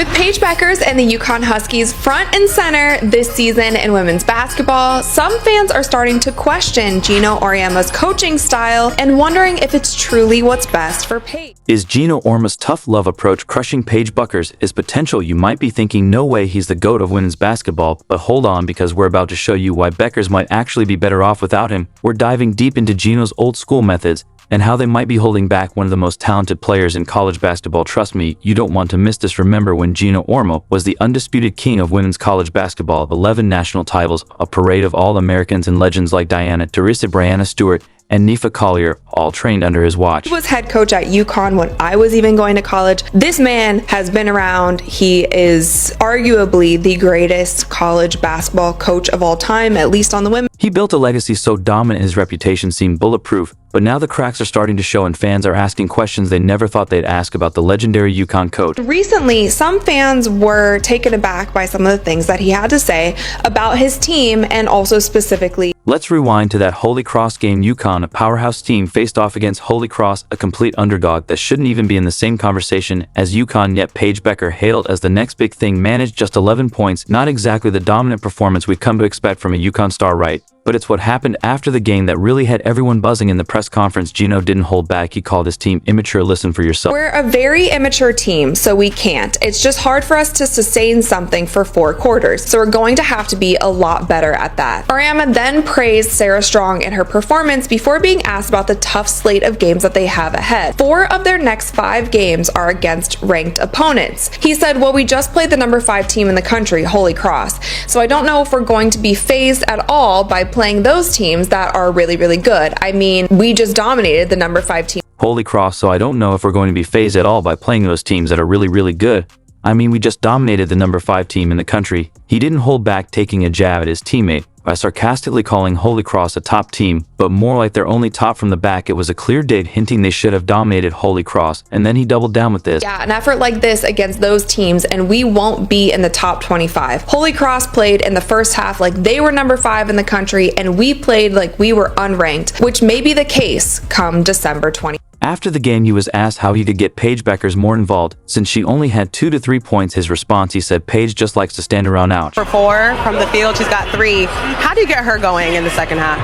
With Paige Bueckers and the UConn Huskies front and center this season in women's basketball, some fans are starting to question Geno Auriemma's coaching style and wondering if it's truly what's best for Paige. Is Geno Auriemma's tough love approach crushing Paige Bueckers? Is potential? You might be thinking, no way, he's the GOAT of women's basketball, but hold on, because we're about to show you why Bueckers might actually be better off without him. We're diving deep into Geno's old school methods and how they might be holding back one of the most talented players in college basketball. Trust me, you don't want to miss this. Remember when Geno Auriemma was the undisputed king of women's college basketball, 11 national titles, a parade of All-Americans and legends like Diana Taurasi, Brianna Stewart, and Nifa Collier, all trained under his watch. He was head coach at UConn when I was even going to college. This man has been around. He is arguably the greatest college basketball coach of all time, at least on the women. He built a legacy so dominant his reputation seemed bulletproof, but now the cracks are starting to show and fans are asking questions they never thought they'd ask about the legendary UConn coach. Recently, some fans were taken aback by some of the things that he had to say about his team and also specifically. Let's rewind to that Holy Cross game. UConn, a powerhouse team, faced off against Holy Cross, a complete underdog that shouldn't even be in the same conversation as UConn, yet Paige Bueckers, hailed as the next big thing, managed just 11 points, not exactly the dominant performance we've come to expect from a UConn star, right? But it's what happened after the game that really had everyone buzzing. In the press conference, Geno didn't hold back. He called his team immature. Listen for yourself. We're a very immature team, so we can't. It's just hard for us to sustain something for 4 quarters, so we're going to have to be a lot better at that. Auriemma then praised Sarah Strong in her performance before being asked about the tough slate of games that they have ahead. 4 of their next 5 games are against ranked opponents. He said, well, we just played the number 5 team in the country, Holy Cross, so I don't know if we're going to be fazed at all by playing those teams that are really, really good. I mean, we just dominated the number 5 team. Holy Cross, so I don't know if we're going to be fazed at all by playing those teams that are really, really good. I mean, we just dominated the number 5 team in the country. He didn't hold back, taking a jab at his teammate by sarcastically calling Holy Cross a top team, but more like they're only top from the back. It was a clear dig, hinting they should have dominated Holy Cross, and then he doubled down with this. Yeah, an effort like this against those teams and we won't be in the top 25. Holy Cross played in the first half like they were number 5 in the country and we played like we were unranked, which may be the case come December 20. After the game, he was asked how he could get Paige Bueckers more involved, since she only had 2 to 3 points. His response, he said, Paige just likes to stand around out. For 4 from the field, she's got 3. How do you get her going in the second half?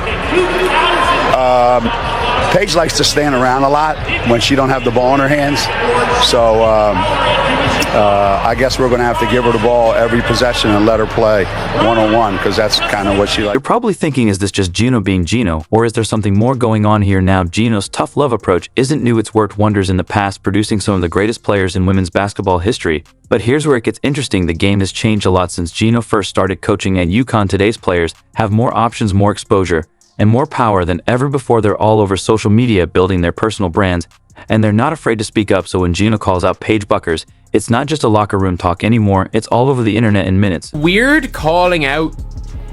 Paige likes to stand around a lot when she don't have the ball in her hands. So I guess we're going to have to give her the ball every possession and let her play one-on-one, because that's kind of what she likes. You're probably thinking, is this just Geno being Geno, or is there something more going on here now? Geno's tough love approach isn't new. It's worked wonders in the past, producing some of the greatest players in women's basketball history. But here's where it gets interesting. The game has changed a lot since Geno first started coaching at UConn. Today's players have more options, more exposure, and more power than ever before. They're all over social media building their personal brands, and they're not afraid to speak up. So when Geno calls out Paige Bueckers, it's not just a locker room talk anymore. It's all over the internet in minutes. Weird calling out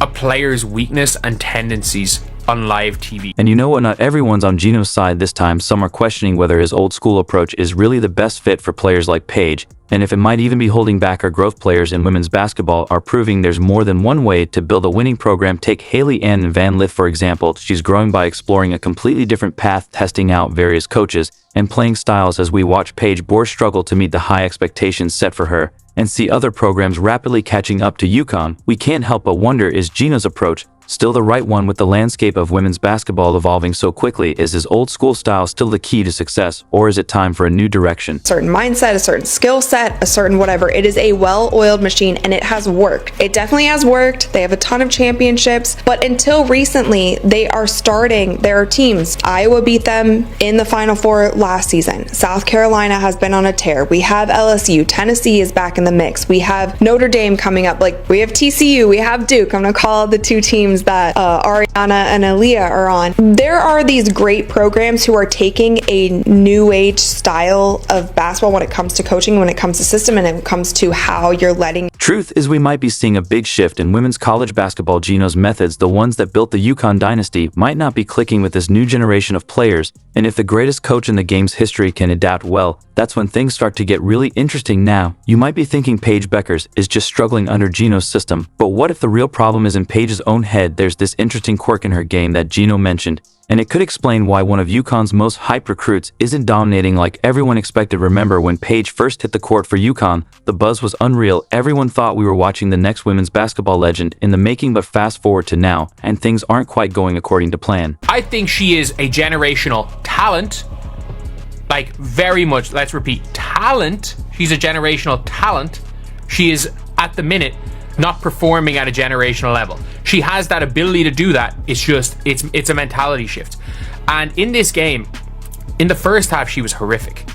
a player's weakness and tendencies on live TV. And you know what? Not everyone's on Geno's side this time. Some are questioning whether his old school approach is really the best fit for players like Paige, and if it might even be holding back our growth. Players in women's basketball are proving there's more than one way to build a winning program. Take Haley Ann Van Lith, for example. She's growing by exploring a completely different path, testing out various coaches and playing styles. As we watch Paige Bueckers struggle to meet the high expectations set for her and see other programs rapidly catching up to UConn, we can't help but wonder, is Geno's approach still the right one? With the landscape of women's basketball evolving so quickly, is his old school style still the key to success, or is it time for a new direction? Certain mindset, a certain skill set, a certain whatever. It is a well-oiled machine and it has worked. It definitely has worked. They have a ton of championships, but until recently, they are starting their teams. Iowa beat them in the Final Four last season. South Carolina has been on a tear. We have LSU. Tennessee is back in the mix. We have Notre Dame coming up. Like, we have TCU. We have Duke. I'm going to call the 2 teams that Ariana and Aaliyah are on. There are these great programs who are taking a new age style of basketball when it comes to coaching, when it comes to system, and when it comes to how you're letting. Truth is, we might be seeing a big shift in women's college basketball. Geno's methods, the ones that built the UConn dynasty, might not be clicking with this new generation of players. And if the greatest coach in the game's history can adapt well, that's when things start to get really interesting. Now, you might be thinking Paige Bueckers is just struggling under Geno's system, but what if the real problem is in Paige's own head? There's this interesting quirk in her game that Geno mentioned. And it could explain why one of UConn's most hyped recruits isn't dominating like everyone expected. Remember when Paige first hit the court for UConn, the buzz was unreal. Everyone thought we were watching the next women's basketball legend in the making, but fast forward to now, and things aren't quite going according to plan. I think she is a generational talent. Like, very much, let's repeat, talent. She's a generational talent. She is, at the minute, not performing at a generational level. She has that ability to do that. It's just, it's a mentality shift. And in this game, in the first half, she was horrific.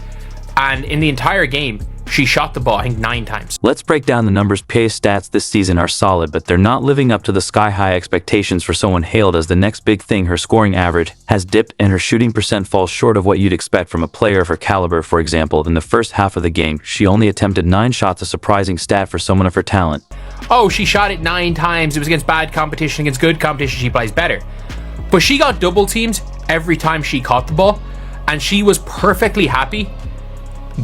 And in the entire game, she shot the ball, I think, 9 times. Let's break down the numbers. Paige's stats this season are solid, but they're not living up to the sky-high expectations for someone hailed as the next big thing. Her scoring average has dipped, and her shooting percent falls short of what you'd expect from a player of her caliber. For example, in the first half of the game, she only attempted 9 shots, a surprising stat for someone of her talent. Oh, she shot it 9 times. It was against bad competition. Against good competition, she plays better. But she got double teamed every time she caught the ball, and she was perfectly happy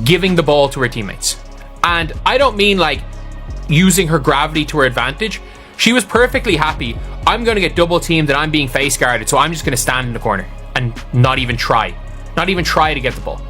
giving the ball to her teammates. And I don't mean like using her gravity to her advantage. She was perfectly happy. I'm going to get double teamed and I'm being face guarded, so I'm just going to stand in the corner and not even try to get the ball.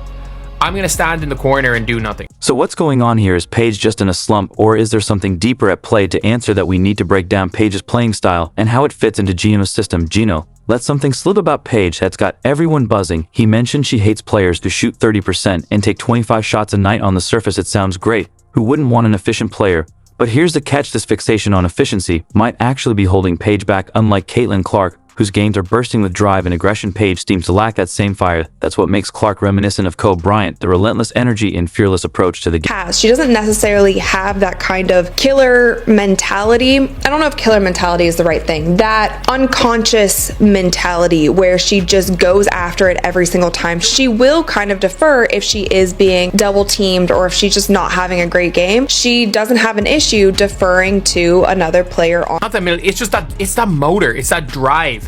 I'm going to stand in the corner and do nothing. So what's going on here? Is Paige just in a slump, or is there something deeper at play? To answer that, we need to break down Paige's playing style and how it fits into Geno's system. Geno, let something slip about Paige that's got everyone buzzing. He mentioned she hates players who shoot 30% and take 25 shots a night. On the surface, it sounds great. Who wouldn't want an efficient player? But here's the catch: this fixation on efficiency might actually be holding Paige back. Unlike Caitlin Clark, whose games are bursting with drive and aggression, Paige seems to lack that same fire. That's what makes Clark reminiscent of Kobe Bryant, the relentless energy and fearless approach to the game. She doesn't necessarily have that kind of killer mentality. I don't know if killer mentality is the right thing. That unconscious mentality where she just goes after it every single time. She will kind of defer if she is being double teamed or if she's just not having a great game. She doesn't have an issue deferring to another player on. Not that middle, it's just that, it's that motor, it's that drive.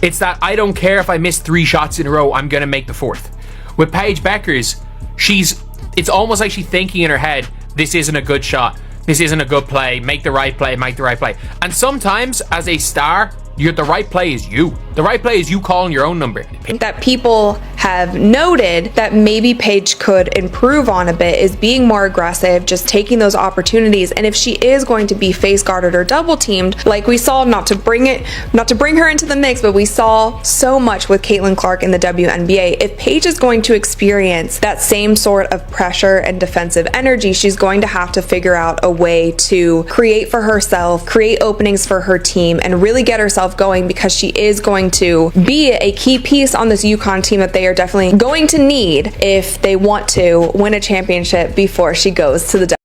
It's that I don't care if I miss 3 shots in a row, I'm going to make the 4th. With Paige Bueckers, it's almost like she's thinking in her head, this isn't a good shot, this isn't a good play, make the right play, make the right play. And sometimes, as a star, the right play is you. The right play is you calling your own number. That people have noted that maybe Paige could improve on a bit is being more aggressive, just taking those opportunities. And if she is going to be face guarded or double teamed, like we saw, not to bring her into the mix, but we saw so much with Caitlin Clark in the WNBA. If Paige is going to experience that same sort of pressure and defensive energy, she's going to have to figure out a way to create for herself, create openings for her team, and really get herself going, because she is going to be a key piece on this UConn team that they are definitely going to need if they want to win a championship before she goes to the